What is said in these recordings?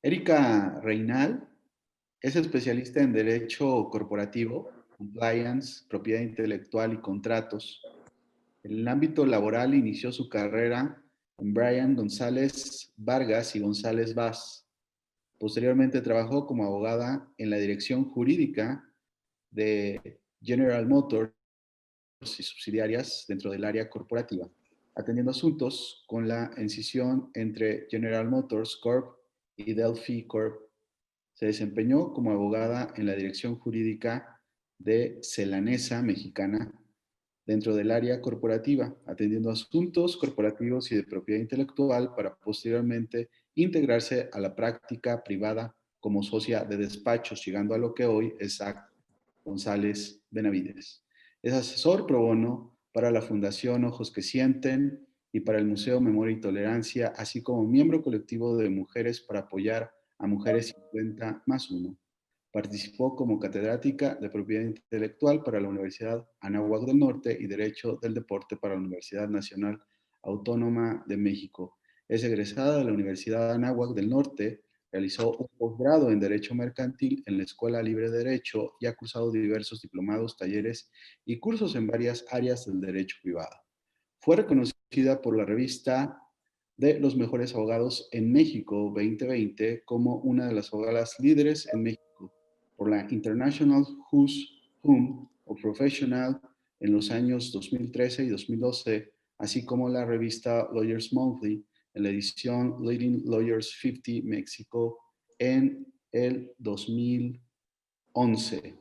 Erika Reinal es especialista en Derecho Corporativo, Compliance, Propiedad Intelectual y Contratos. En el ámbito laboral inició su carrera en Brian González Vargas y González Vaz. Posteriormente trabajó como abogada en la dirección jurídica de General Motors y subsidiarias dentro del área corporativa, atendiendo asuntos con la escisión entre General Motors Corp y Delphi Corp. Se desempeñó como abogada en la dirección jurídica de Celanesa Mexicana dentro del área corporativa, atendiendo asuntos corporativos y de propiedad intelectual para posteriormente integrarse a la práctica privada como socia de despachos, llegando a lo que hoy es SAC González Benavides. Es asesor pro bono para la Fundación Ojos que Sienten y para el Museo Memoria y Tolerancia, así como miembro colectivo de Mujeres para apoyar a Mujeres 50+1. Participó como catedrática de Propiedad Intelectual para la Universidad Anáhuac del Norte y Derecho del Deporte para la Universidad Nacional Autónoma de México. Es egresada de la Universidad Anáhuac del Norte, realizó un posgrado en Derecho Mercantil en la Escuela Libre de Derecho y ha cursado diversos diplomados, talleres y cursos en varias áreas del derecho privado. Fue reconocida por la revista de los mejores abogados en México 2020 como una de las abogadas líderes en México por la International Who's Who of Professional en los años 2013 y 2012, así como la revista Lawyers Monthly en la edición Leading Lawyers 50 México en el 2011.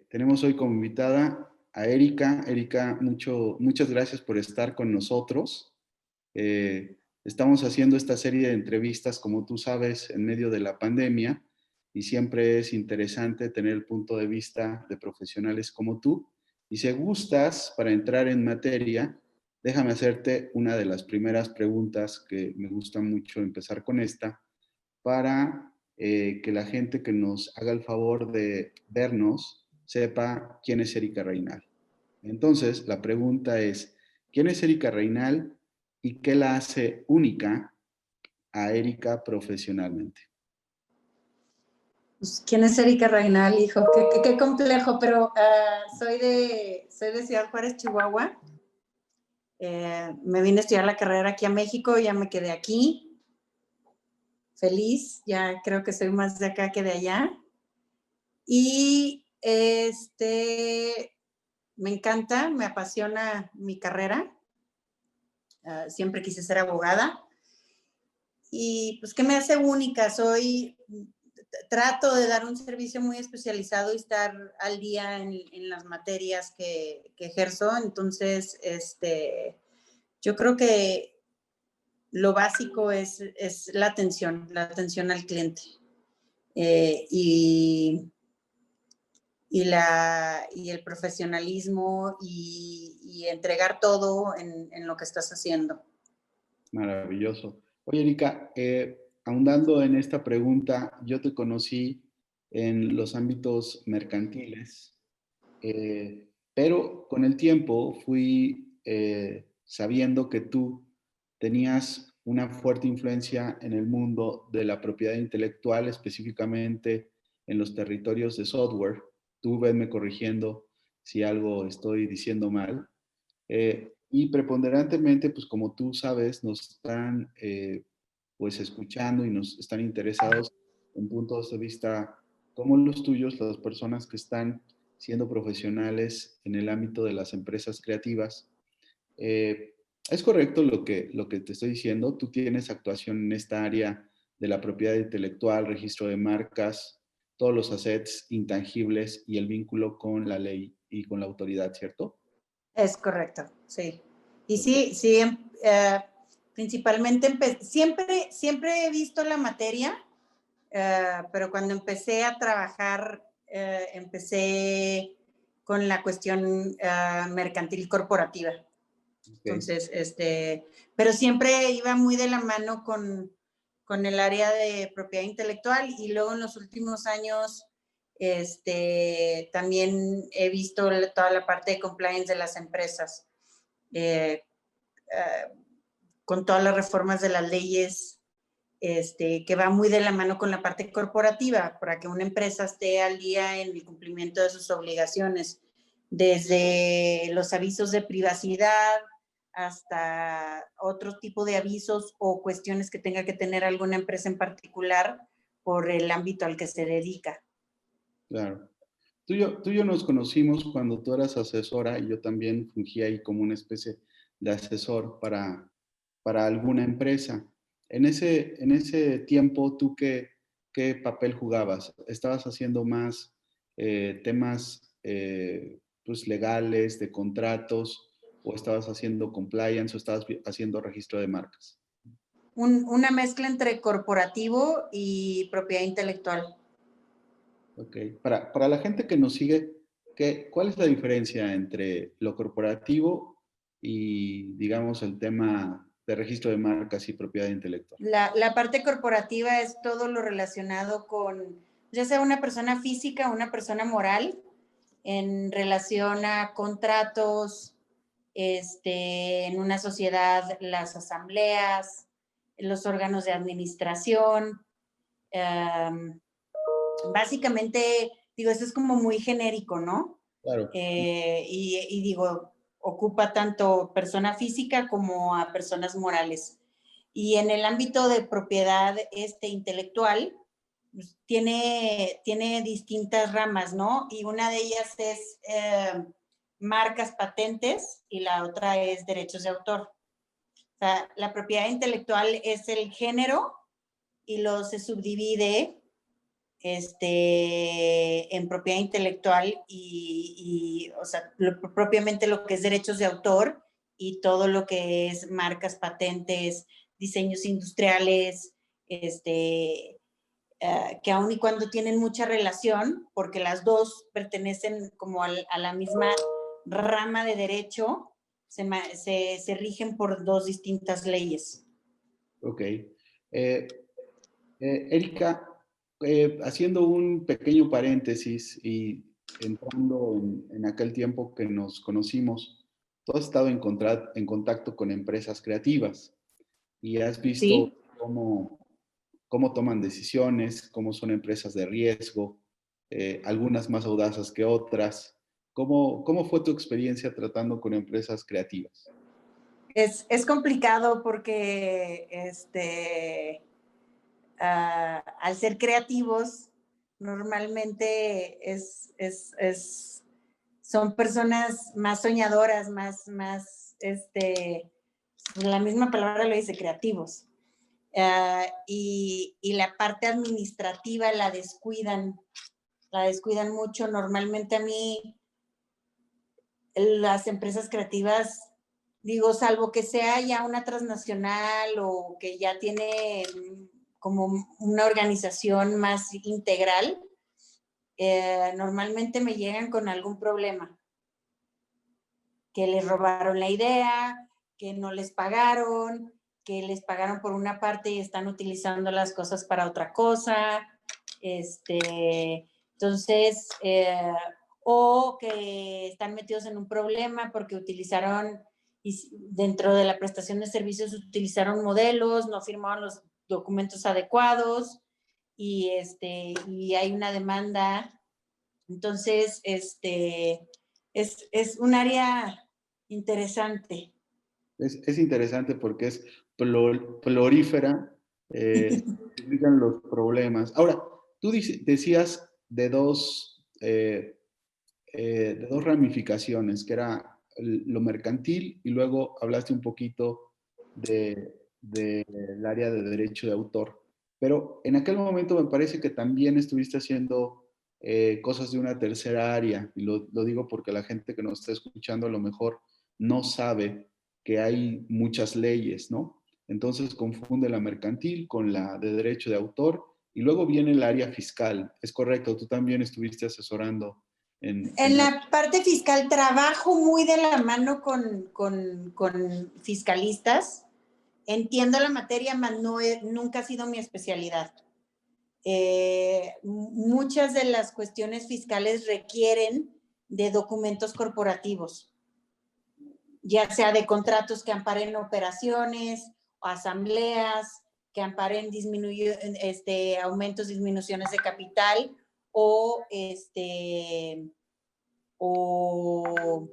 Tenemos hoy como invitada a Erika. Erika, muchas gracias por estar con nosotros. Estamos haciendo esta serie de entrevistas, como tú sabes, en medio de la pandemia y siempre es interesante tener el punto de vista de profesionales como tú. Y si gustas, para entrar en materia, déjame hacerte una de las primeras preguntas que me gusta mucho empezar con esta, para que la gente que nos haga el favor de vernos sepa quién es Erika Reinal. Entonces, la pregunta es, ¿quién es Erika Reinal y qué la hace única a Erika profesionalmente? Pues, ¿quién es Erika Reinal, hijo? Qué complejo, pero soy de Ciudad Juárez, Chihuahua. Me vine a estudiar la carrera aquí a México, ya me quedé aquí. Feliz, ya creo que soy más de acá que de allá. Y me encanta, me apasiona mi carrera. Siempre quise ser abogada. Y pues, ¿qué me hace única? Trato de dar un servicio muy especializado y estar al día en las materias que ejerzo. Entonces, yo creo que lo básico es la atención al cliente. Y el profesionalismo y entregar todo en lo que estás haciendo. Maravilloso. Oye, Erika, ahondando en esta pregunta, yo te conocí en los ámbitos mercantiles, pero con el tiempo fui sabiendo que tú tenías una fuerte influencia en el mundo de la propiedad intelectual, específicamente en los territorios de software. Tú venme corrigiendo si algo estoy diciendo mal. Y preponderantemente, pues como tú sabes, nos están pues escuchando y nos están interesados en puntos de vista como los tuyos, las personas que están siendo profesionales en el ámbito de las empresas creativas. Es correcto lo que te estoy diciendo. Tú tienes actuación en esta área de la propiedad intelectual, registro de marcas, todos los assets intangibles y el vínculo con la ley y con la autoridad, ¿cierto? Es correcto, sí. Y Okay. sí, principalmente siempre he visto la materia, pero cuando empecé a trabajar, empecé con la cuestión mercantil corporativa. Okay. Entonces, pero siempre iba muy de la mano con el área de propiedad intelectual y luego en los últimos años también he visto toda la parte de compliance de las empresas, con todas las reformas de las leyes que va muy de la mano con la parte corporativa, para que una empresa esté al día en el cumplimiento de sus obligaciones, desde los avisos de privacidad hasta otro tipo de avisos o cuestiones que tenga que tener alguna empresa en particular por el ámbito al que se dedica. Claro. Tú y yo nos conocimos cuando tú eras asesora y yo también fungí ahí como una especie de asesor para alguna empresa. En ese tiempo, ¿tú qué papel jugabas? ¿Estabas haciendo más temas pues legales, de contratos, o estabas haciendo compliance, o estabas haciendo registro de marcas? Una mezcla entre corporativo y propiedad intelectual. Ok. Para la gente que nos sigue, ¿cuál es la diferencia entre lo corporativo y, digamos, el tema de registro de marcas y propiedad intelectual? La parte corporativa es todo lo relacionado con, ya sea una persona física o una persona moral, en relación a contratos, en una sociedad, las asambleas, los órganos de administración. Básicamente, digo, eso es como muy genérico, ¿no? Claro. Y digo, ocupa tanto persona física como a personas morales. Y en el ámbito de propiedad intelectual, pues, tiene distintas ramas, ¿no? Y una de ellas es marcas, patentes, y la otra es derechos de autor. O sea, la propiedad intelectual es el género y se subdivide en propiedad intelectual o sea, propiamente lo que es derechos de autor y todo lo que es marcas, patentes, diseños industriales, que aun y cuando tienen mucha relación, porque las dos pertenecen como a la misma rama de derecho, se rigen por dos distintas leyes. Ok. Erika, haciendo un pequeño paréntesis y entrando en aquel tiempo que nos conocimos, tú has estado en contacto con empresas creativas y has visto ¿Sí? cómo toman decisiones, cómo son empresas de riesgo, algunas más audaces que otras. ¿Cómo fue tu experiencia tratando con empresas creativas? Es complicado porque al ser creativos, normalmente son personas más soñadoras, la misma palabra lo dice, creativos. Y la parte administrativa la descuidan mucho. Normalmente a mí, las empresas creativas, digo, salvo que sea ya una transnacional o que ya tiene como una organización más integral, normalmente me llegan con algún problema, que les robaron la idea, que no les pagaron, que les pagaron por una parte y están utilizando las cosas para otra cosa, entonces, o que están metidos en un problema porque utilizaron, dentro de la prestación de servicios, utilizaron modelos, no firmaron los documentos adecuados y hay una demanda. Entonces, es un área interesante. Es interesante porque es florífera, se explican los problemas. Ahora, tú decías de dos ramificaciones, que era lo mercantil y luego hablaste un poquito del área de derecho de autor. Pero en aquel momento me parece que también estuviste haciendo cosas de una tercera área, y lo digo porque la gente que nos está escuchando a lo mejor no sabe que hay muchas leyes, ¿no? Entonces confunde la mercantil con la de derecho de autor y luego viene el área fiscal. Es correcto, tú también estuviste asesorando En la parte fiscal trabajo muy de la mano con fiscalistas. Entiendo la materia, mas nunca ha sido mi especialidad. Muchas de las cuestiones fiscales requieren de documentos corporativos, ya sea de contratos que amparen operaciones o asambleas que amparen aumentos, disminuciones de capital o, o,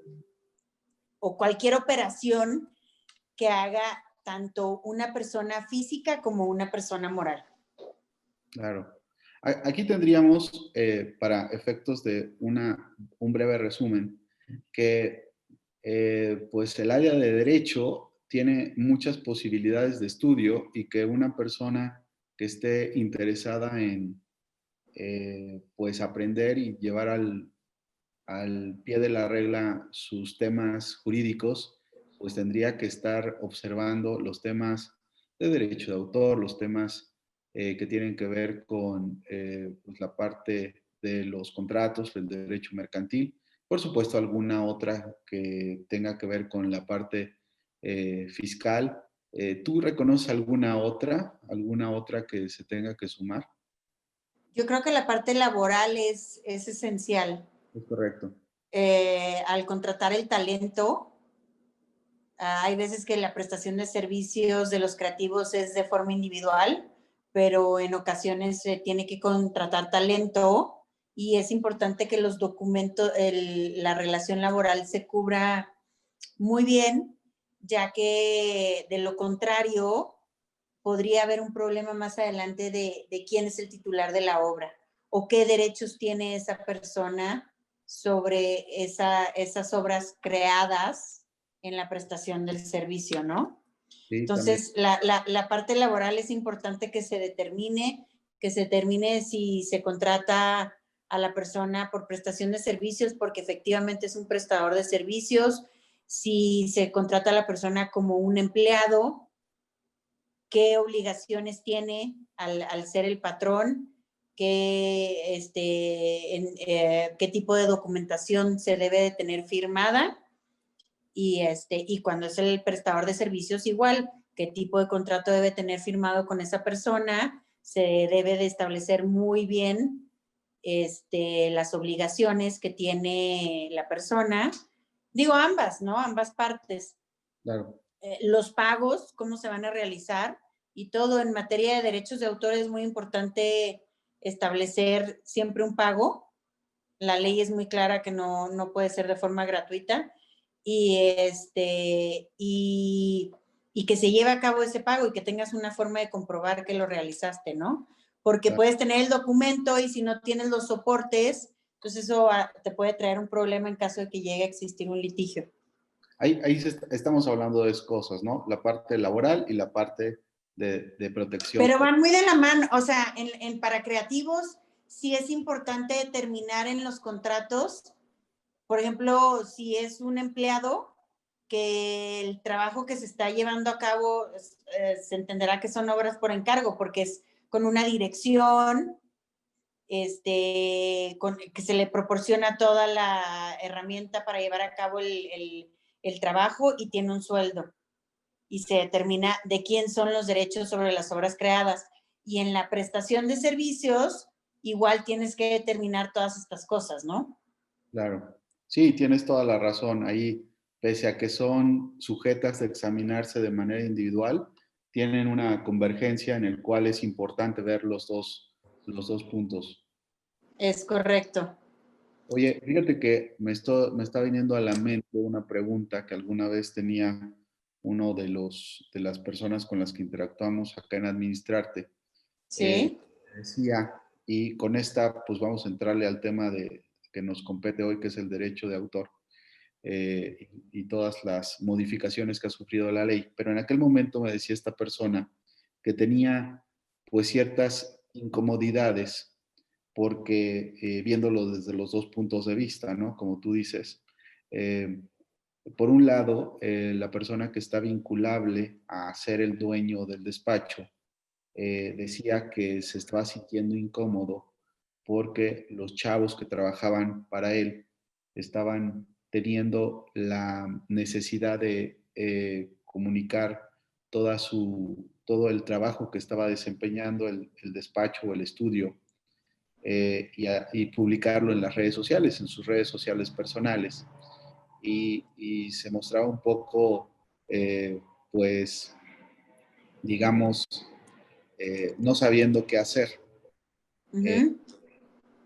o cualquier operación que haga tanto una persona física como una persona moral. Claro. Aquí tendríamos, para efectos de un breve resumen, que pues el área de derecho tiene muchas posibilidades de estudio y que una persona que esté interesada en pues aprender y llevar al pie de la regla sus temas jurídicos, pues tendría que estar observando los temas de derecho de autor, los temas que tienen que ver con pues la parte de los contratos, el derecho mercantil, por supuesto alguna otra que tenga que ver con la parte fiscal. ¿Tú reconoces alguna otra que se tenga que sumar? Yo creo que la parte laboral es esencial. Es correcto. Al contratar el talento, hay veces que la prestación de servicios de los creativos es de forma individual, pero en ocasiones se tiene que contratar talento y es importante que los documentos, la relación laboral se cubra muy bien, ya que de lo contrario podría haber un problema más adelante de quién es el titular de la obra o qué derechos tiene esa persona sobre esas obras creadas en la prestación del servicio, ¿no? Sí, también. Entonces, la parte laboral es importante que se determine si se contrata a la persona por prestación de servicios, porque efectivamente es un prestador de servicios, si se contrata a la persona como un empleado, qué obligaciones tiene al ser el patrón, qué tipo de documentación se debe de tener firmada y cuando es el prestador de servicios igual, qué tipo de contrato debe tener firmado con esa persona, se debe de establecer muy bien las obligaciones que tiene la persona, digo ambas, ¿no? Ambas partes. Claro. Los pagos, cómo se van a realizar y todo en materia de derechos de autor es muy importante establecer siempre un pago. La ley es muy clara que no puede ser de forma gratuita y, y que se lleve a cabo ese pago y que tengas una forma de comprobar que lo realizaste, ¿no? Porque Claro. puedes tener el documento y si no tienes los soportes, entonces eso te puede traer un problema en caso de que llegue a existir un litigio. Ahí estamos hablando de dos cosas, ¿no? La parte laboral y la parte de protección. Pero van muy de la mano, o sea, para creativos sí es importante determinar en los contratos, por ejemplo, si es un empleado, que el trabajo que se está llevando a cabo se entenderá que son obras por encargo, porque es con una dirección, que se le proporciona toda la herramienta para llevar a cabo el trabajo y tiene un sueldo y se determina de quién son los derechos sobre las obras creadas. Y en la prestación de servicios, igual tienes que determinar todas estas cosas, ¿no? Claro. Sí, tienes toda la razón. Ahí, pese a que son sujetas de examinarse de manera individual, tienen una convergencia en el cual es importante ver los dos puntos. Es correcto. Oye, fíjate que me está viniendo a la mente una pregunta que alguna vez tenía uno de las personas con las que interactuamos acá en Administrarte. Sí. Decía, y con esta, pues vamos a entrarle al tema que nos compete hoy, que es el derecho de autor y todas las modificaciones que ha sufrido la ley. Pero en aquel momento me decía esta persona que tenía pues ciertas incomodidades porque viéndolo desde los dos puntos de vista, ¿no? Como tú dices. Por un lado, la persona que está vinculable a ser el dueño del despacho decía que se estaba sintiendo incómodo porque los chavos que trabajaban para él estaban teniendo la necesidad de comunicar todo el trabajo que estaba desempeñando el despacho o el estudio y publicarlo en las redes sociales, en sus redes sociales personales. Y se mostraba un poco, pues, digamos, no sabiendo qué hacer. Ujú.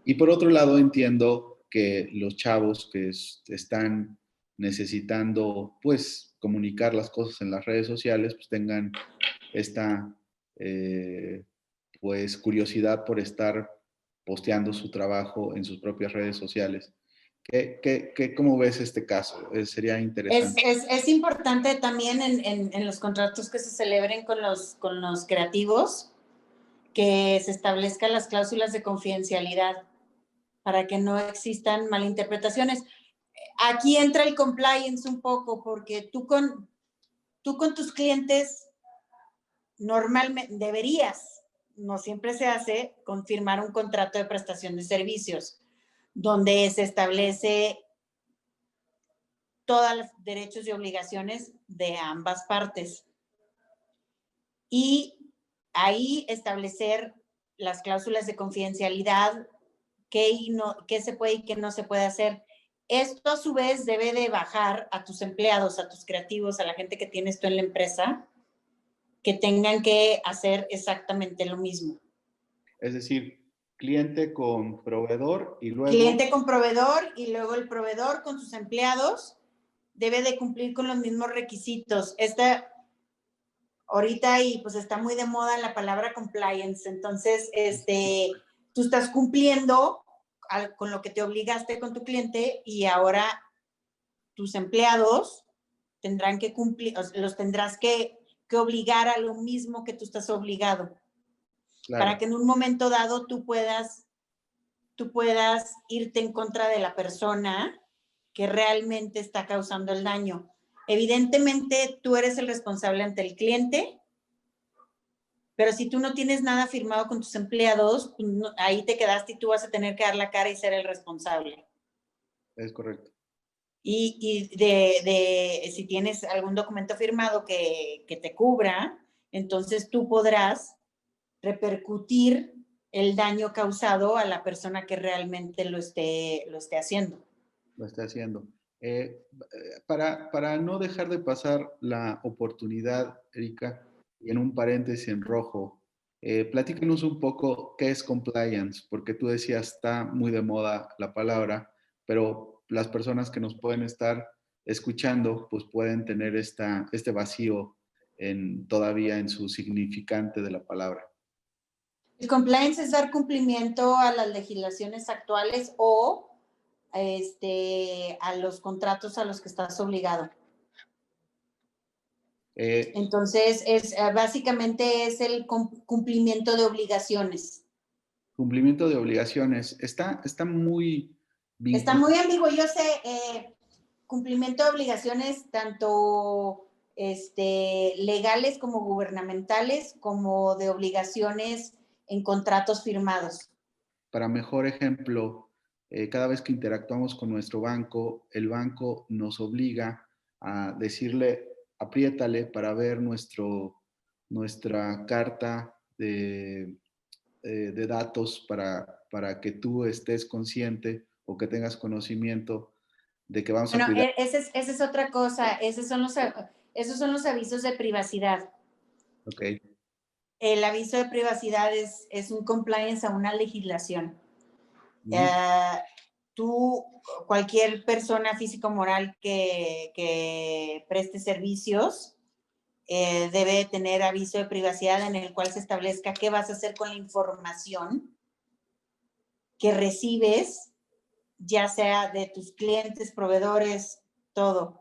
Y por otro lado, entiendo que los chavos que están necesitando, pues, comunicar las cosas en las redes sociales, pues tengan esta, eh, pues, curiosidad por estar posteando su trabajo en sus propias redes sociales. ¿Cómo ves este caso? Sería interesante. Es importante también en los contratos que se celebren con los creativos que se establezcan las cláusulas de confidencialidad para que no existan malinterpretaciones. Aquí entra el compliance un poco, porque tú con tus clientes normalmente deberías, no siempre se hace, confirmar un contrato de prestación de servicios, donde se establece todos los derechos y obligaciones de ambas partes. Y ahí establecer las cláusulas de confidencialidad, qué se puede y qué no se puede hacer. Esto a su vez debe de bajar a tus empleados, a tus creativos, a la gente que tienes tú en la empresa, que tengan que hacer exactamente lo mismo. Es decir, cliente con proveedor y luego... Cliente con proveedor y luego el proveedor con sus empleados debe de cumplir con los mismos requisitos. Ahorita y pues está muy de moda la palabra compliance, entonces tú estás cumpliendo con lo que te obligaste con tu cliente y ahora tus empleados tendrán que cumplir, los tendrás que obligar a lo mismo que tú estás obligado, Claro. para que en un momento dado tú puedas irte en contra de la persona que realmente está causando el daño. Evidentemente, tú eres el responsable ante el cliente, pero si tú no tienes nada firmado con tus empleados, pues no, ahí te quedaste y tú vas a tener que dar la cara y ser el responsable. Es correcto. Y si tienes algún documento firmado que te cubra, entonces tú podrás repercutir el daño causado a la persona que realmente lo esté haciendo. Lo está haciendo. Para no dejar de pasar la oportunidad, Erika, y en un paréntesis en rojo, platícanos un poco qué es compliance, porque tú decías, está muy de moda la palabra, pero las personas que nos pueden estar escuchando, pues pueden tener este vacío todavía en su significante de la palabra. El compliance es dar cumplimiento a las legislaciones actuales o a los contratos a los que estás obligado. Entonces, básicamente es el cumplimiento de obligaciones. Cumplimiento de obligaciones. Está muy Está muy ambiguo, yo sé, cumplimiento de obligaciones tanto legales como gubernamentales, como de obligaciones en contratos firmados. Para mejor ejemplo, cada vez que interactuamos con nuestro banco, el banco nos obliga a decirle, apriétale para ver nuestra carta de datos para que tú estés consciente o que tengas conocimiento de que vamos a cuidar. Esa es otra cosa, esos son los avisos de privacidad. Ok. El aviso de privacidad es un compliance a una legislación. Tú, cualquier persona física o moral que preste servicios, debe tener aviso de privacidad en el cual se establezca qué vas a hacer con la información que recibes, ya sea de tus clientes, proveedores, todo.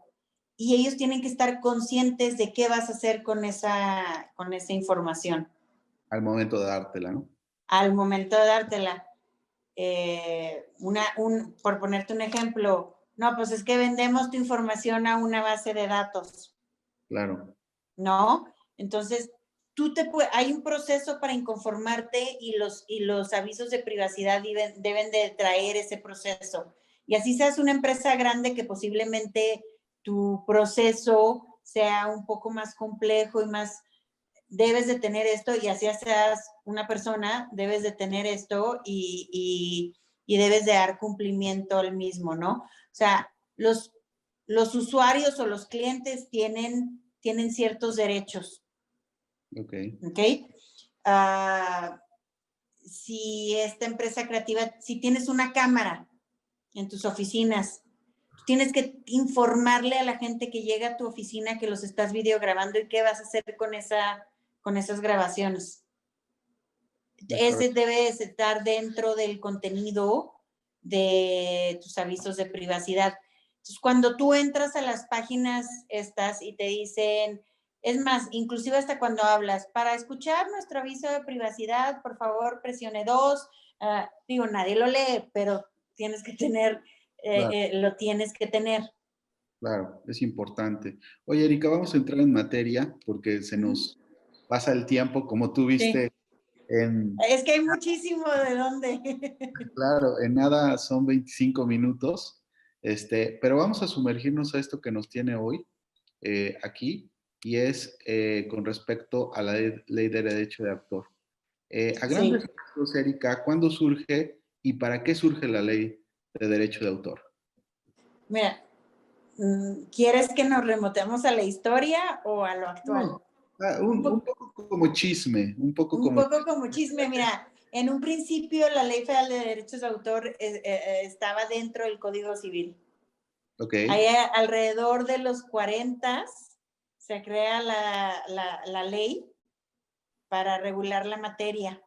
Y ellos tienen que estar conscientes de qué vas a hacer con esa información. Al momento de dártela, ¿no? Al momento de dártela. Por ponerte un ejemplo, no, pues es que vendemos tu información a una base de datos. Claro. ¿No? Entonces, hay un proceso para inconformarte y los avisos de privacidad deben de traer ese proceso. Y así seas una empresa grande que posiblemente tu proceso sea un poco más complejo y más, debes de tener esto, y así seas una persona, debes de tener esto y debes de dar cumplimiento al mismo, ¿no? O sea, los usuarios o los clientes tienen ciertos derechos. Ok. ¿Ok? si esta empresa creativa, si tienes una cámara en tus oficinas, tienes que informarle a la gente que llega a tu oficina que los estás videograbando y qué vas a hacer con esas grabaciones. Ese debe estar dentro del contenido de tus avisos de privacidad. Entonces, cuando tú entras a las páginas estas y te dicen, es más, inclusive hasta cuando hablas, para escuchar nuestro aviso de privacidad, por favor, presione 2. Digo, nadie lo lee, pero tienes que tener, Claro. lo tienes que tener. Claro, es importante. Oye, Erika, vamos a entrar en materia porque se nos pasa el tiempo, como tú viste. Sí. Es que hay muchísimo de dónde. Claro, en nada son 25 minutos, pero vamos a sumergirnos a esto que nos tiene hoy aquí, y es con respecto a la ley de derecho de autor. A grandes Sí. rasgos, Erika, ¿cuándo surge y para qué surge la ley de derecho de autor? Mira, ¿quieres que nos remontemos a la historia o a lo actual? No, un poco como chisme, un poco Un como... poco como chisme, mira, en un principio la Ley Federal de Derechos de Autor estaba dentro del Código Civil. Ok, Ahí alrededor de los 40 se crea la ley para regular la materia.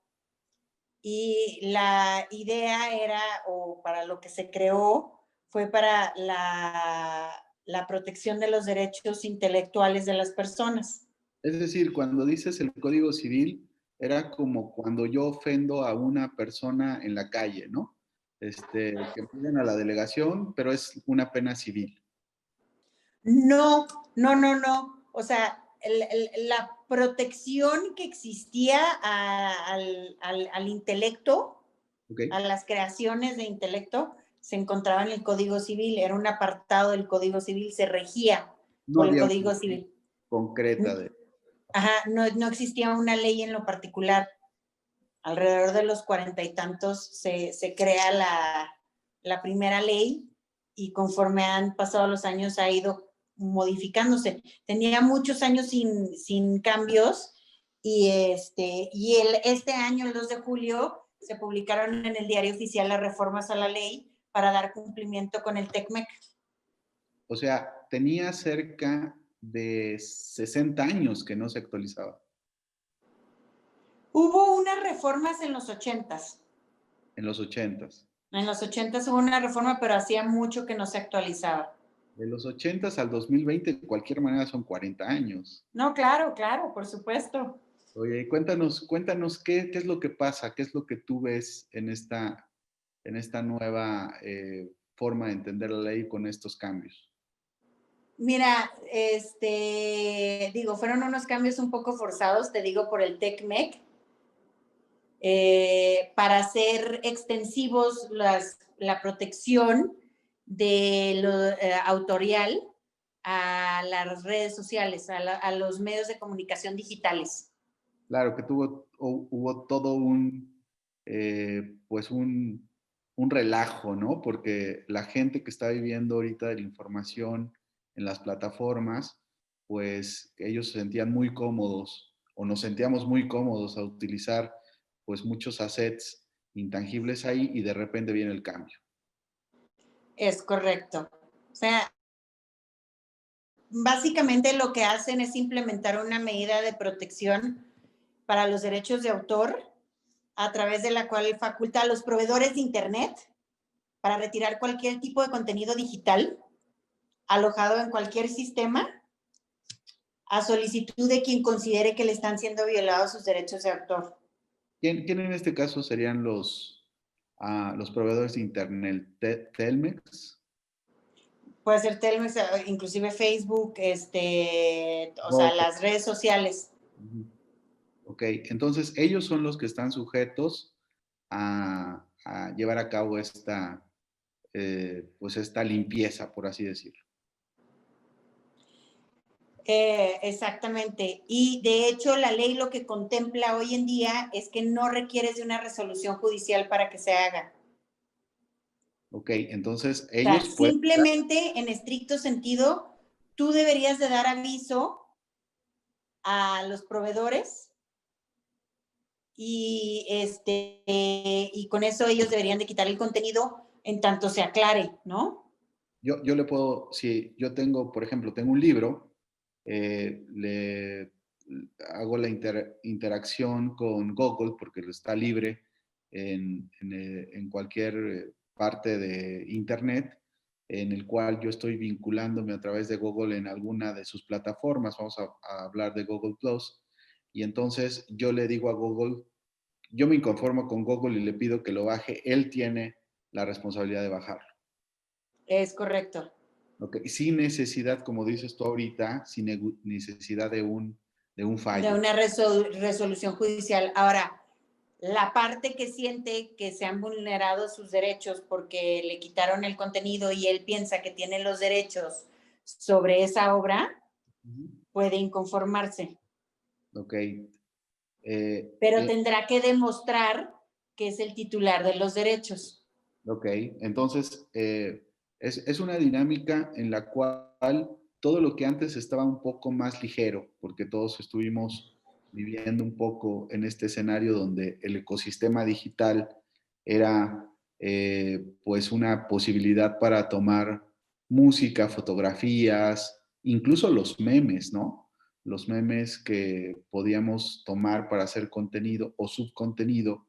Y la idea era, o para lo que se creó, fue para la protección de los derechos intelectuales de las personas. es decir, cuando dices el Código Civil, era como cuando yo ofendo a una persona en la calle, ¿no? Que piden a la delegación, pero es una pena civil. No, no, no, no. O sea, la protección que existía al intelecto, ¿Ok? a las creaciones de intelecto, se encontraba en el Código Civil, era un apartado del Código Civil, se regía No por el había una Código ley Civil. concreta de... Ajá, no existía una ley en lo particular. Alrededor de los 40 y tantos se crea la primera ley y conforme han pasado los años ha ido modificándose. Tenía muchos años sin cambios y este año, el 2 de julio, se publicaron en el Diario Oficial las reformas a la ley para dar cumplimiento con el TECMEC. O sea, tenía cerca de 60 años que no se actualizaba. Hubo unas reformas en los 80s. En los 80s. En los 80s hubo una reforma, pero hacía mucho que no se actualizaba. De los 80s al 2020, de cualquier manera, son 40 años. No, claro, claro, por supuesto. Oye, cuéntanos qué es lo que pasa, qué es lo que tú ves en esta nueva forma de entender la ley con estos cambios. Mira, fueron unos cambios un poco forzados, te digo, por el TECMEC, para hacer extensivos la protección de lo autorial a las redes sociales, a los medios de comunicación digitales. Claro que hubo todo pues un relajo, ¿no? Porque la gente que está viviendo ahorita de la información en las plataformas, pues ellos se sentían muy cómodos o nos sentíamos muy cómodos a utilizar pues muchos assets intangibles ahí y de repente viene el cambio. Es correcto. O sea, básicamente lo que hacen es implementar una medida de protección para los derechos de autor a través de la cual faculta a los proveedores de Internet para retirar cualquier tipo de contenido digital alojado en cualquier sistema a solicitud de quien considere que le están siendo violados sus derechos de autor. ¿Quién en este caso serían los proveedores de Internet? ¿Telmex? Puede ser Telmex, inclusive Facebook, o sea, Google. las redes sociales. Ok, entonces ellos son los que están sujetos a llevar a cabo pues esta limpieza, por así decirlo. Exactamente. Y de hecho, la ley lo que contempla hoy en día es que no requieres de una resolución judicial para que se haga. Ok, entonces O sea, ellos pueden... simplemente, en estricto sentido, tú deberías de dar aviso a los proveedores y con eso ellos deberían de quitar el contenido en tanto se aclare, ¿no? Yo le puedo, si yo tengo, por ejemplo, tengo un libro, le hago la interacción con Google porque está libre en cualquier parte de Internet, en el cual yo estoy vinculándome a través de Google en alguna de sus plataformas. Vamos a hablar de Google Plus. Y entonces yo le digo a Google, yo me conformo con Google y le pido que lo baje. Él tiene la responsabilidad de bajarlo. Es correcto. Okay. Sin necesidad, como dices tú ahorita, sin necesidad de un De fallo. una resolución judicial. Ahora, la parte que siente que se han vulnerado sus derechos porque le quitaron el contenido y él piensa que tiene los derechos sobre esa obra, puede inconformarse. Ok. Pero tendrá que demostrar que es el titular de los derechos. Ok, entonces es una dinámica en la cual todo lo que antes estaba un poco más ligero, porque todos estuvimos viviendo un poco en este escenario donde el ecosistema digital era pues una posibilidad para tomar música, fotografías, incluso los memes, ¿no? Los memes que podíamos tomar para hacer contenido o subcontenido,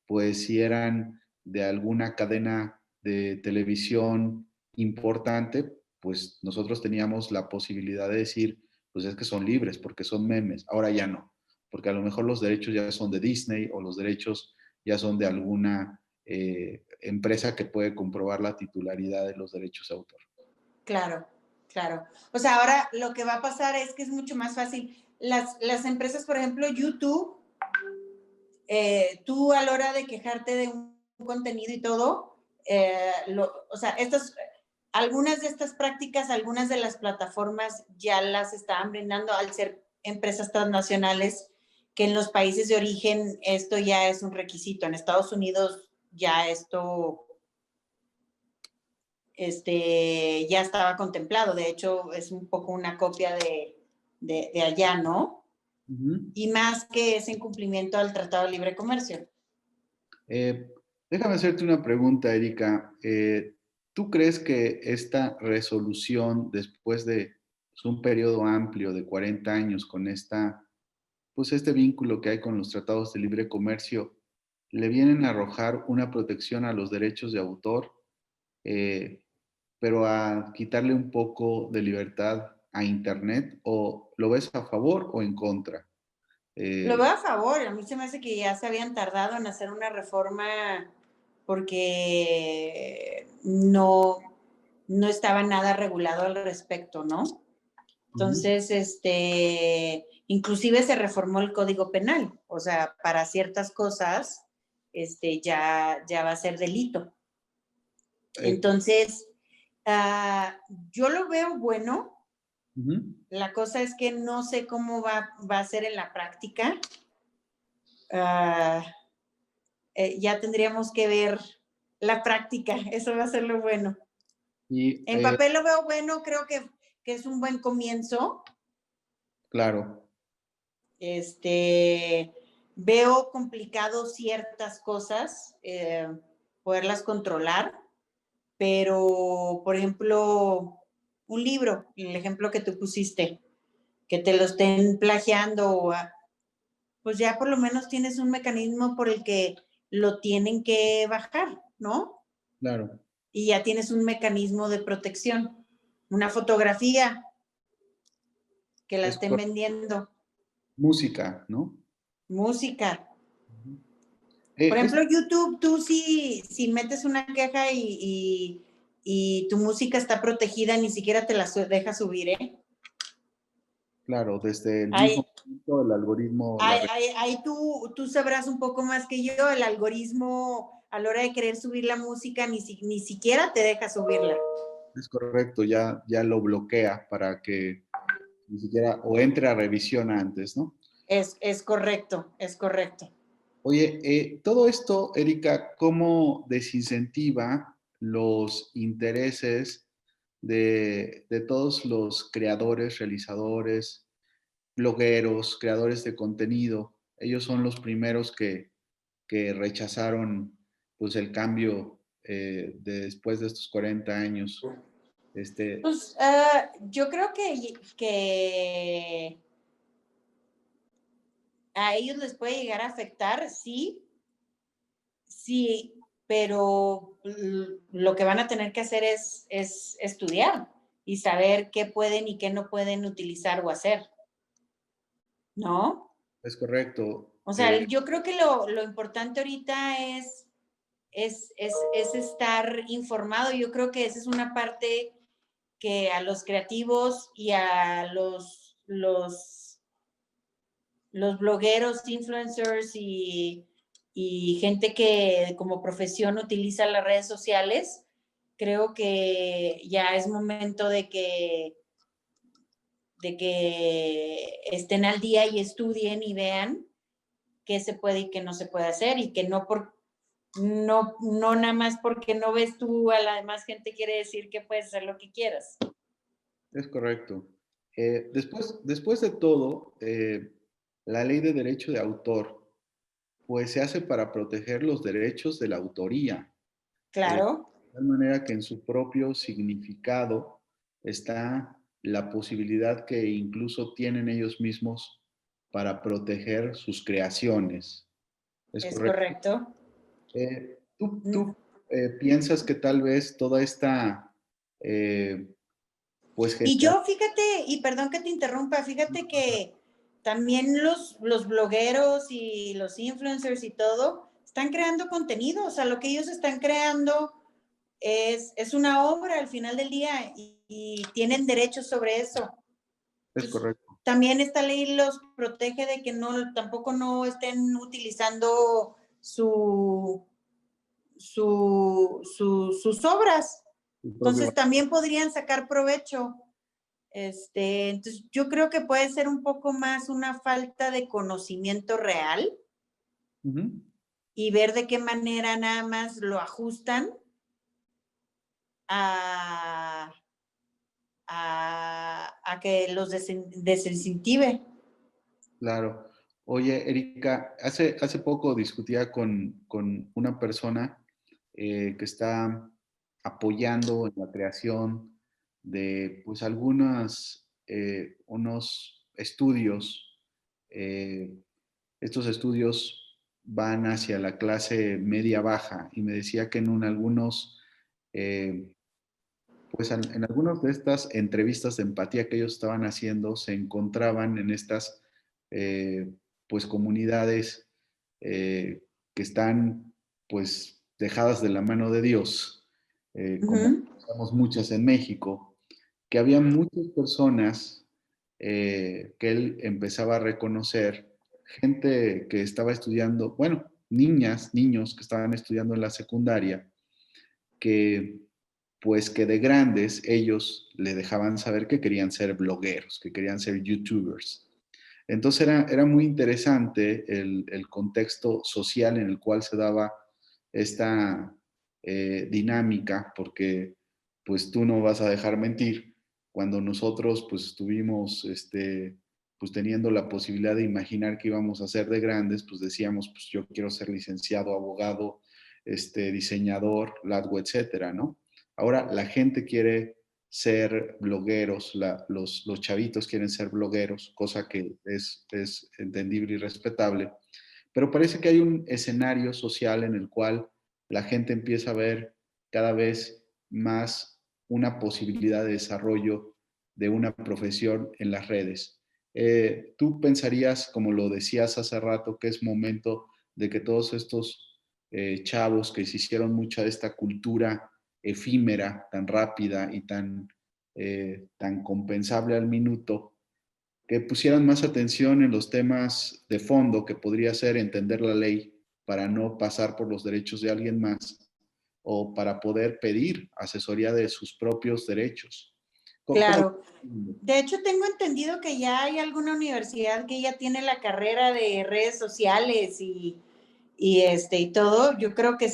pues si eran de alguna cadena de televisión importante, pues nosotros teníamos la posibilidad de decir, pues es que son libres porque son memes. Ahora ya no, porque a lo mejor los derechos ya son de Disney o los derechos ya son de alguna empresa que puede comprobar la titularidad de los derechos de autor. Claro, claro. O sea, ahora lo que va a pasar es que es mucho más fácil. Las empresas, por ejemplo, YouTube, tú a la hora de quejarte de un contenido y todo, o sea, algunas de estas prácticas, algunas de las plataformas ya las estaban brindando al ser empresas transnacionales, que en los países de origen esto ya es un requisito. En Estados Unidos ya esto ya estaba contemplado. De hecho, es un poco una copia de allá, ¿no? Y más que es en cumplimiento al Tratado de Libre Comercio. Déjame hacerte una pregunta, Erika. ¿Tú crees que esta resolución, después de un periodo amplio de 40 años con pues este vínculo que hay con los tratados de libre comercio, le vienen a arrojar una protección a los derechos de autor, eh, pero a quitarle un poco de libertad a Internet? ¿O lo ves a favor o en contra? Lo veo Eh, a favor. A mí se me hace que ya se habían tardado en hacer una reforma porque no estaba nada regulado al respecto, ¿no? Entonces, inclusive se reformó el Código Penal, o sea, para ciertas cosas, ya va a ser delito. eh, Entonces, yo lo veo bueno. uh-huh. La cosa es que no sé cómo va a ser en la práctica. Ya tendríamos que ver la práctica, eso va a ser lo bueno. Y En papel lo veo bueno, creo que es un buen comienzo. claro. Veo complicado ciertas cosas, poderlas controlar, pero, por ejemplo, un libro, el ejemplo que tú pusiste, que te lo estén plagiando, pues ya por lo menos tienes un mecanismo por el que lo tienen que bajar, ¿no? Claro. Y ya tienes un mecanismo de protección. Una fotografía que la Es estén vendiendo. música, ¿no? Música. Por Eh, es, ejemplo, YouTube, tú si metes una queja y tu música está protegida, ni siquiera te la deja subir, ¿eh? claro, desde el Ahí, mismo punto, el algoritmo, ahí tú sabrás un poco más que yo, el algoritmo a la hora de querer subir la música ni siquiera te deja subirla. es correcto, ya lo bloquea para que ni siquiera, o entre a revisión antes, ¿no? Es correcto, es correcto. Oye, todo esto, Erika, ¿cómo desincentiva los intereses de todos los creadores, realizadores, blogueros, creadores de contenido? Ellos son los primeros que rechazaron pues el cambio después de estos 40 años. Pues yo creo que a ellos les puede llegar a afectar, sí, sí, pero lo que van a tener que hacer es estudiar y saber qué pueden y qué no pueden utilizar o hacer, ¿no? Es correcto. O sea, yo creo que lo importante ahorita es estar informado. Yo creo que esa es una parte que a los creativos y a los blogueros, influencers y gente que como profesión utiliza las redes sociales, creo que ya es momento de que estén al día y estudien y vean qué se puede y qué no se puede hacer y que no nada más porque no ves tú a la demás gente quiere decir que puedes hacer lo que quieras. Es correcto. Después de todo, la ley de derecho de autor, pues se hace para proteger los derechos de la autoría. Claro. De tal manera que en su propio significado está la posibilidad que incluso tienen ellos mismos para proteger sus creaciones. ¿Es Es correcto? correcto. ¿Tú piensas que tal vez toda esta, eh, pues, Y gesta... yo, fíjate, y perdón que te interrumpa, fíjate que también los blogueros y los influencers y todo están creando contenido, o sea, lo que ellos están creando es una obra al final del día y tienen derechos sobre eso. Es Entonces, correcto. también esta ley los protege de que tampoco no estén utilizando sus obras. Tu propio... Entonces, también podrían sacar provecho. Entonces, yo creo que puede ser un poco más una falta de conocimiento real Ujú. y ver de qué manera nada más lo ajustan a, a que los desincentive. Claro. Oye, Erika, hace poco discutía con una persona que está apoyando en la creación de pues unos estudios. eh, Estos estudios van hacia la clase media baja y me decía que eh, pues en algunas de estas entrevistas de empatía que ellos estaban haciendo se encontraban en estas eh, pues comunidades que están pues dejadas de la mano de Dios, como Uh-huh. estamos muchas en México, que había muchas personas que él empezaba a reconocer, gente que estaba estudiando, bueno, niñas, niños que estaban estudiando en la secundaria, que pues que de grandes ellos le dejaban saber que querían ser blogueros, que querían ser youtubers. Entonces era muy interesante el contexto social en el cual se daba esta dinámica, porque pues tú no vas a dejar mentir, cuando nosotros pues estuvimos pues teniendo la posibilidad de imaginar que íbamos a ser de grandes, pues decíamos, pues yo quiero ser licenciado, abogado, diseñador, ladgo, etcétera, ¿no? Ahora la gente quiere ser blogueros, los chavitos quieren ser blogueros, cosa que es entendible y respetable, pero parece que hay un escenario social en el cual la gente empieza a ver cada vez más una posibilidad de desarrollo de una profesión en las redes. ¿Tú pensarías, como lo decías hace rato, que es momento de que todos estos chavos que se hicieron mucha de esta cultura efímera, tan rápida y tan compensable al minuto, que pusieran más atención en los temas de fondo, que podría ser entender la ley para no pasar por los derechos de alguien más o para poder pedir asesoría de sus propios derechos? ¿Cómo? Claro. De hecho, tengo entendido que ya hay alguna universidad que ya tiene la carrera de redes sociales y todo. Yo creo que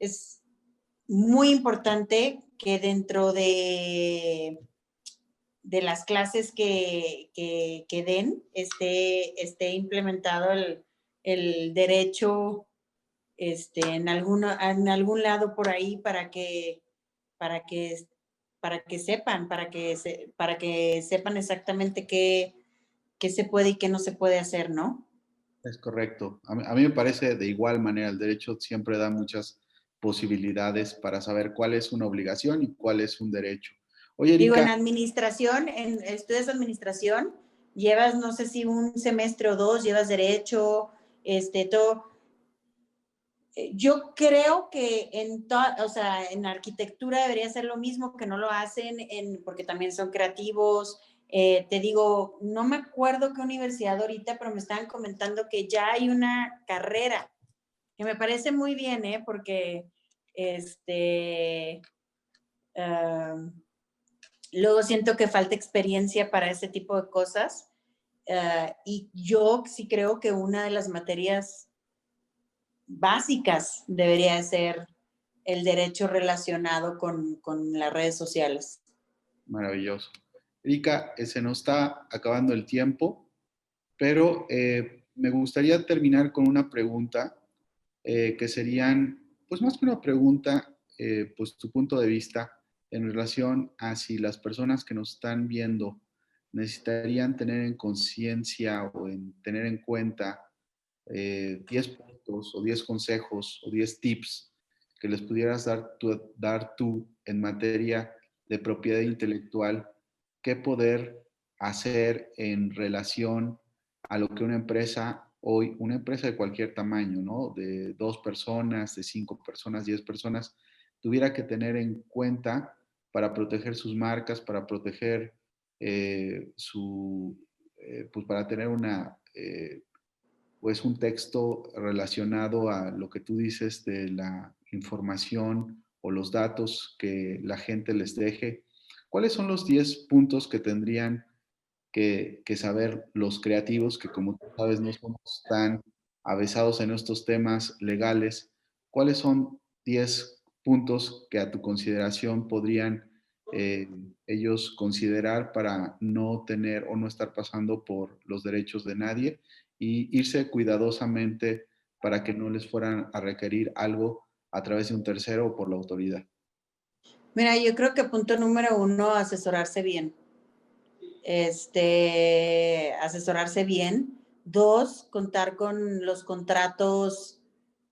es muy importante que dentro de las clases que den esté implementado el derecho en algún lado por ahí para que, sepan, para que sepan exactamente qué se puede y qué no se puede hacer, ¿no? Es correcto. A mí me parece de igual manera, el derecho siempre da muchas posibilidades para saber cuál es una obligación y cuál es un derecho. Oye, Digo, en Erika, administración, estudias administración, llevas, no sé si un semestre o dos, llevas derecho, todo. Yo creo que o sea, en arquitectura debería ser lo mismo, que no lo hacen porque también son creativos. Te digo, no me acuerdo qué universidad ahorita, pero me estaban comentando que ya hay una carrera, que me parece muy bien, porque luego siento que falta experiencia para ese tipo de cosas. Y yo sí creo que una de las materias básicas debería ser el derecho relacionado con las redes sociales. maravilloso. Erika, se nos está acabando el tiempo, pero me gustaría terminar con una pregunta que serían, pues más que una pregunta, pues tu punto de vista en relación a si las personas que nos están viendo necesitarían tener en conciencia o en tener en cuenta 10 puntos o 10 consejos o 10 tips que les pudieras dar tú en materia de propiedad intelectual, qué poder hacer en relación a lo que una empresa hoy, una empresa de cualquier tamaño, ¿no? De 2 personas, de 5 personas, 10 personas, tuviera que tener en cuenta para proteger sus marcas, para proteger pues para tener pues un texto relacionado a lo que tú dices de la información o los datos que la gente les deje. ¿Cuáles son los 10 puntos que tendrían que saber los creativos, que como tú sabes no somos tan avesados en estos temas legales? ¿Cuáles son 10 puntos que a tu consideración podrían ellos considerar para no tener o no estar pasando por los derechos de nadie y irse cuidadosamente para que no les fueran a requerir algo a través de un tercero o por la autoridad? Mira, yo creo que punto número uno, asesorarse bien. Asesorarse bien. Dos, contar con los contratos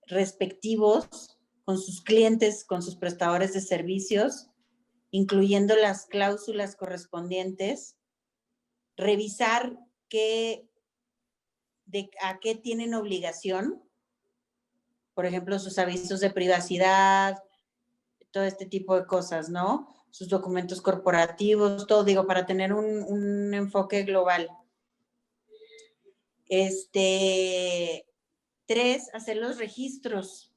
respectivos con sus clientes, con sus prestadores de servicios, incluyendo las cláusulas correspondientes. Revisar a qué tienen obligación, por ejemplo, sus avisos de privacidad, todo este tipo de cosas, ¿no? Sus documentos corporativos, todo, digo, para tener un enfoque global. Tres, hacer los registros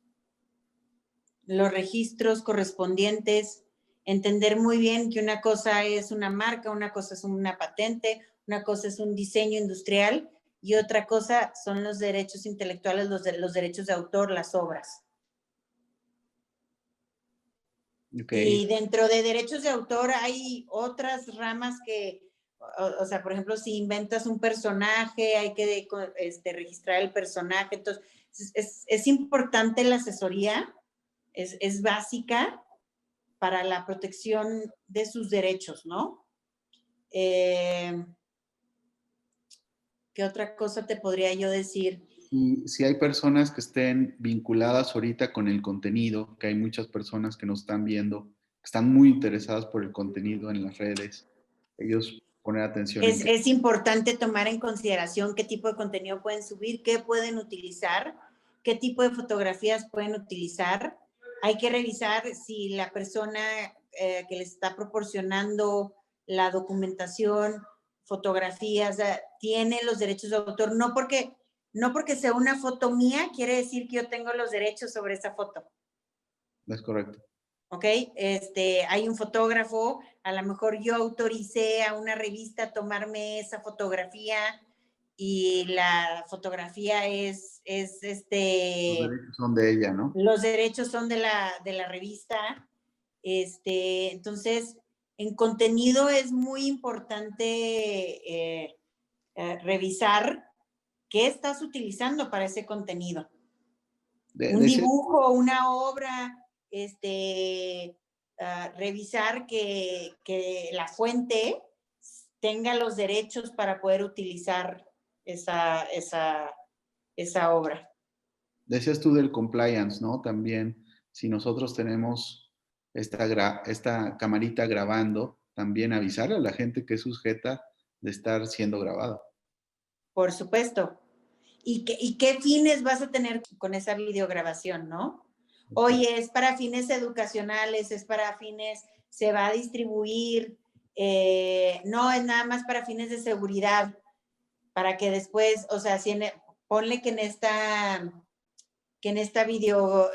correspondientes, entender muy bien que una cosa es una marca, una cosa es una patente, una cosa es un diseño industrial y otra cosa son los derechos intelectuales, los derechos de autor, las obras. Okay. Y dentro de derechos de autor hay otras ramas que, o sea, por ejemplo, si inventas un personaje, hay que registrar el personaje. Entonces, es importante la asesoría, es básica para la protección de sus derechos, ¿no? ¿Qué otra cosa te podría yo decir? Y si hay personas que estén vinculadas ahorita con el contenido, que hay muchas personas que nos están viendo, que están muy interesadas por el contenido en las redes, ellos poner atención en qué. Es importante tomar en consideración qué tipo de contenido pueden subir, qué pueden utilizar, qué tipo de fotografías pueden utilizar. Hay que revisar si la persona que les está proporcionando la documentación, fotografías, tiene los derechos de autor. No porque sea una foto mía, quiere decir que yo tengo los derechos sobre esa foto. Es correcto. ¿Ok? Hay un fotógrafo, a lo mejor yo autoricé a una revista a tomarme esa fotografía y la fotografía Los derechos son de ella, ¿no? los derechos son de la revista. Entonces, en contenido es muy importante revisar qué estás utilizando para ese contenido. Un dibujo, una obra, revisar que la fuente tenga los derechos para poder utilizar esa obra. Decías tú del compliance, ¿no? También, si nosotros tenemos esta camarita grabando, también avisarle a la gente que es sujeta de estar siendo grabada. Por supuesto. ¿Y qué fines vas a tener con esa videograbación, no? Oye, es para fines educacionales, es para fines, se va a distribuir, no, es nada más para fines de seguridad, para que después, o sea, ponle que en esta video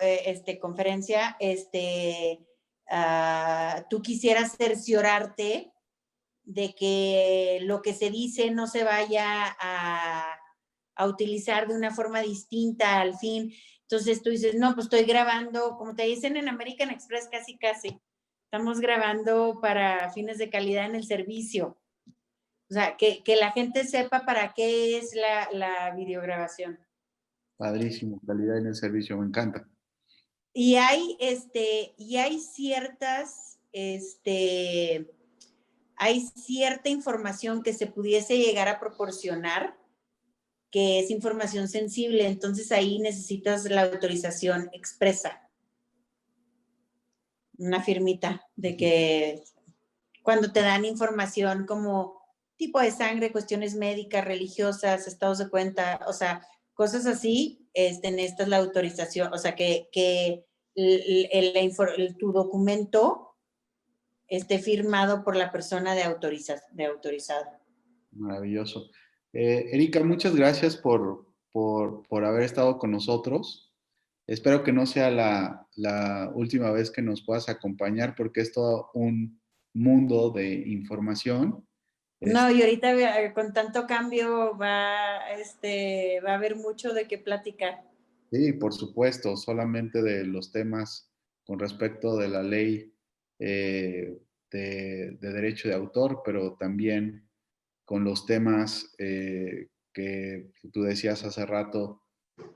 conferencia, tú quisieras cerciorarte de que lo que se dice no se vaya a utilizar de una forma distinta al fin. Entonces tú dices, no, pues estoy grabando, como te dicen en American Express, casi, estamos grabando para fines de calidad en el servicio. O sea, que la gente sepa para qué es la videograbación. Padrísimo, calidad en el servicio, me encanta. Y hay hay cierta información que se pudiese llegar a proporcionar, que es información sensible, entonces ahí necesitas la autorización expresa. Una firmita de que cuando te dan información como tipo de sangre, cuestiones médicas, religiosas, estados de cuenta, o sea, cosas así, necesitas la autorización, o sea, que tu documento esté firmado por la persona de autorizado. Maravilloso. Erika, muchas gracias por haber estado con nosotros. Espero que no sea la última vez que nos puedas acompañar porque es todo un mundo de información. No, y ahorita con tanto cambio va a haber mucho de qué platicar. Sí, por supuesto, solamente de los temas con respecto de la ley de derecho de autor, pero también con los temas que tú decías hace rato,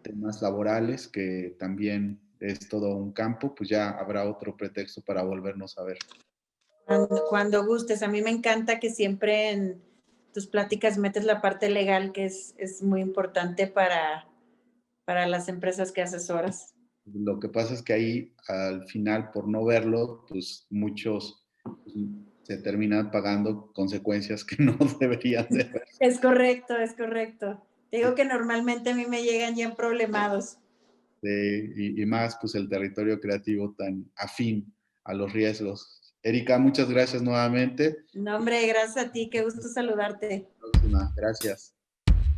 temas laborales, que también es todo un campo, pues ya habrá otro pretexto para volvernos a ver. Cuando gustes, a mí me encanta que siempre en tus pláticas metes la parte legal, que es muy importante para las empresas que asesoras. Lo que pasa es que ahí al final, por no verlo, pues muchos se terminan pagando consecuencias que no deberían de ver. Es correcto, es correcto. Te digo que normalmente a mí me llegan ya problemados. Y más pues el territorio creativo tan afín a los riesgos. Erika, muchas gracias nuevamente. No, hombre, gracias a ti, qué gusto saludarte. Hasta la próxima. Gracias.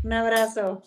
Un abrazo.